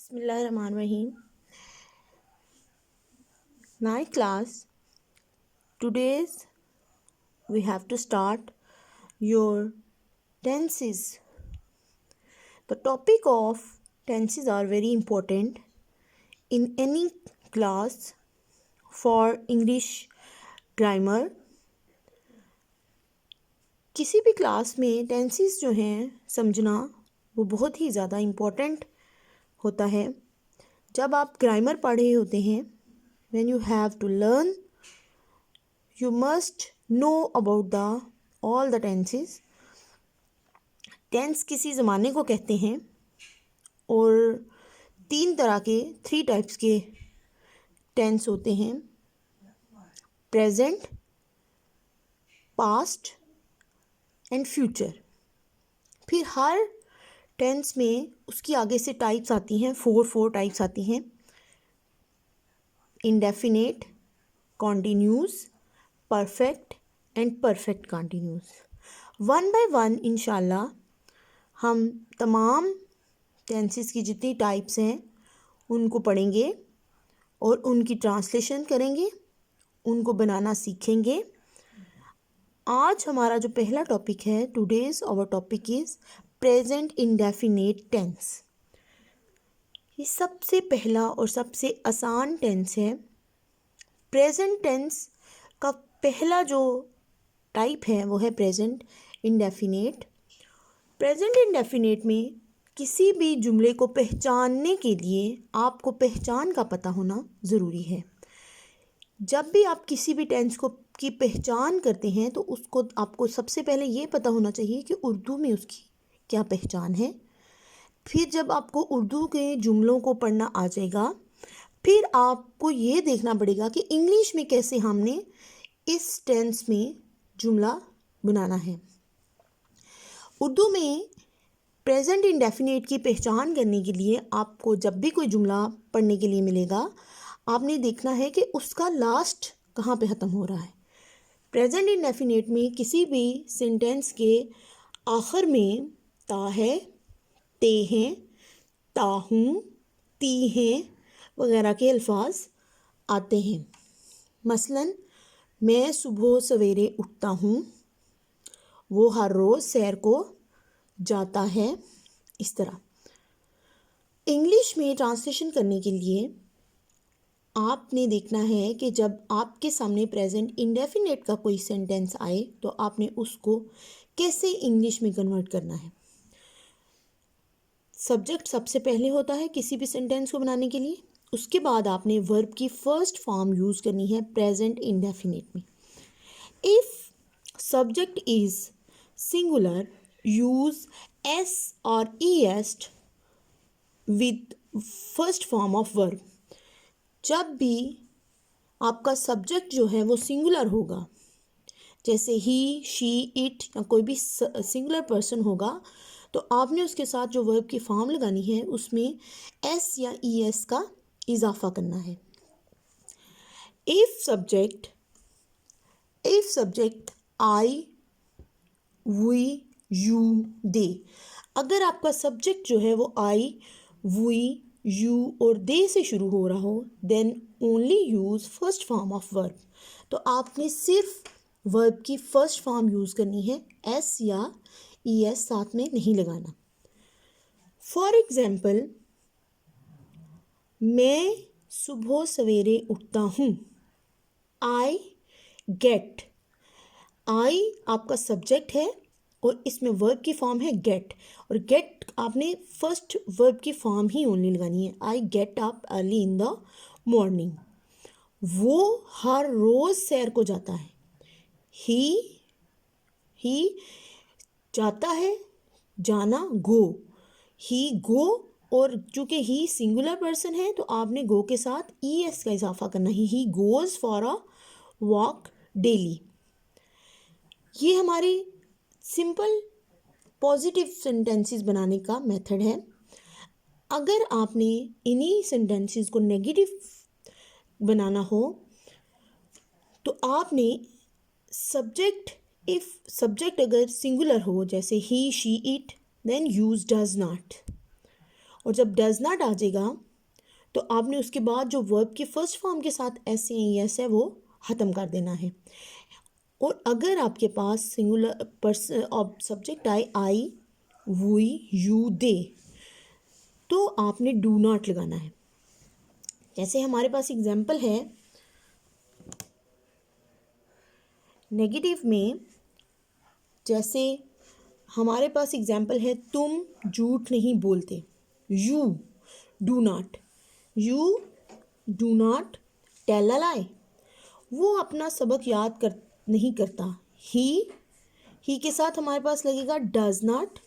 Bismillahirrahmanirrahim. Ninth class. Today's we have to start your tenses. The topic of tenses are very important in any class for English grammar. किसी भी class में tenses जो हैं समझना वो बहुत ही ज़्यादा इम्पोर्टेंट होता है. जब आप ग्रामर पढ़ रहे होते हैं, when you have to learn, you must know about the all the tenses. Tense किसी ज़माने को कहते हैं और 3 तरह के 3 टाइप्स के टेंस होते हैं: प्रेजेंट, पास्ट एंड फ्यूचर. फिर हर टेंस में उसकी आगे से टाइप्स आती हैं, 4 टाइप्स आती हैं: indefinite, continuous, perfect and perfect continuous. One by one इंशाल्लाह हम तमाम टेंसेस की जितनी टाइप्स हैं उनको पढ़ेंगे और उनकी ट्रांसलेशन करेंगे, उनको बनाना सीखेंगे. आज हमारा जो पहला टॉपिक है, today's our topic is present indefinite tense. ये सबसे पहला और सबसे आसान टेंस है. प्रेजेंट टेंस का पहला जो टाइप है वो है प्रेजेंट इंडेफिनेट. प्रेजेंट इंडेफिनेट में किसी भी जुमले को पहचानने के लिए आपको पहचान का पता होना ज़रूरी है. जब भी आप किसी भी टेंस को की पहचान करते हैं तो उसको आपको सबसे पहले ये पता होना चाहिए कि उर्दू में उसकी क्या पहचान है. फिर जब आपको उर्दू के जुमलों को पढ़ना आ जाएगा, फिर आपको ये देखना पड़ेगा कि इंग्लिश में कैसे हमने इस टेंस में जुमला बनाना है. उर्दू में प्रेजेंट इंडेफिनेट की पहचान करने के लिए आपको जब भी कोई जुमला पढ़ने के लिए मिलेगा, आपने देखना है कि उसका लास्ट कहाँ पे ख़त्म हो रहा है. प्रेजेंट इंडेफिनेट में किसी भी सेंटेंस के आखिर में ता है, ते हैं, ता हूँ, ती हैं वगैरह के अल्फाज आते हैं. मसलन मैं सुबह सवेरे उठता हूँ, वो हर रोज़ सैर को जाता है. इस तरह इंग्लिश में ट्रांसलेशन करने के लिए आपने देखना है कि जब आपके सामने प्रेजेंट इंडेफिनेट का कोई सेंटेंस आए तो आपने उसको कैसे इंग्लिश में कन्वर्ट करना है. सब्जेक्ट सबसे पहले होता है किसी भी सेंटेंस को बनाने के लिए. उसके बाद आपने वर्ब की फर्स्ट फॉर्म यूज़ करनी है प्रेजेंट इंडेफिनेट में. If subject is singular, use S और ES with first form of verb. जब भी आपका सब्जेक्ट जो है वो सिंगुलर होगा, जैसे ही, शी, इट या कोई भी सिंगुलर पर्सन होगा, तो आपने उसके साथ जो वर्ब की फॉर्म लगानी है उसमें एस या ई एस का इजाफा करना है. If subject I, we, you, they. अगर आपका सब्जेक्ट जो है वो आई, वी, यू और दे से शुरू हो रहा हो, then only use first form of verb. तो आपने सिर्फ वर्ब की फर्स्ट फॉर्म यूज़ करनी है, एस या ई एस साथ में नहीं लगाना. फॉर एग्ज़ाम्पल, मैं सुबह सवेरे उठता हूँ. I get. आई आपका सब्जेक्ट है और इसमें वर्ब की फॉर्म है गेट, और गेट आपने फर्स्ट वर्ब की फॉर्म ही ओनली लगानी है. I get up early in the morning. वो हर रोज़ सैर को जाता है. ही जाता है, जाना, गो. ही गो, और चूँकि ही सिंगुलर पर्सन है तो आपने गो के साथ ई एस का इजाफा करना है. He goes for a walk daily. ये हमारी सिंपल पॉजिटिव सेंटेंसेस बनाने का मेथड है. अगर आपने इन्हीं सेंटेंसेस को नेगेटिव बनाना हो तो आपने सब्जेक्ट अगर सिंगुलर हो, जैसे he, she, it, then use does not. और जब डज नॉट आ जाएगा तो आपने उसके बाद जो वर्ब के फर्स्ट फॉर्म के साथ एस या एस है वो ख़त्म कर देना है। और अगर आपके पास सिंगुलर पर्सन सब्जेक्ट आए आई, वी, यू, दे, तो आपने डू नॉट लगाना है। जैसे हमारे पास एग्जाम्पल है नेगेटिव में, जैसे हमारे पास एग्जाम्पल है तुम झूठ नहीं बोलते, you do not, you do not tell a lie. वो अपना सबक याद नहीं करता, ही के साथ हमारे पास लगेगा does not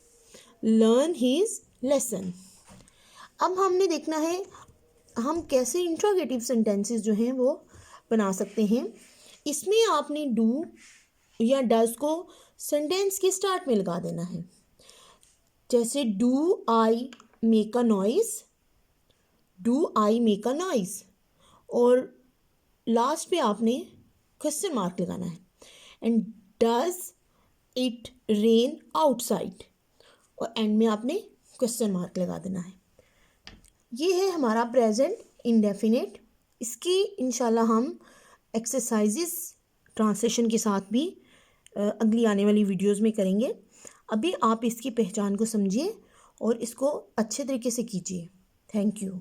learn his lesson. अब हमने देखना है हम कैसे इंट्रोगेटिव सेंटेंसेस जो हैं वो बना सकते हैं। इसमें आपने डू या डज को सेंटेंस के स्टार्ट में लगा देना है। जैसे do I make a noise, do I make a noise, और लास्ट पे आपने क्वेश्चन मार्क लगाना है। And does it rain outside, और एंड में आपने क्वेश्चन मार्क लगा देना है। ये है हमारा प्रेजेंट इंडेफिनिट। इसकी इंशाल्लाह हम एक्सरसाइजेस ट्रांसलेशन के साथ भी अगली आने वाली वीडियोस में करेंगे। अभी आप इसकी पहचान को समझिए और इसको अच्छे तरीके से कीजिए। Thank you.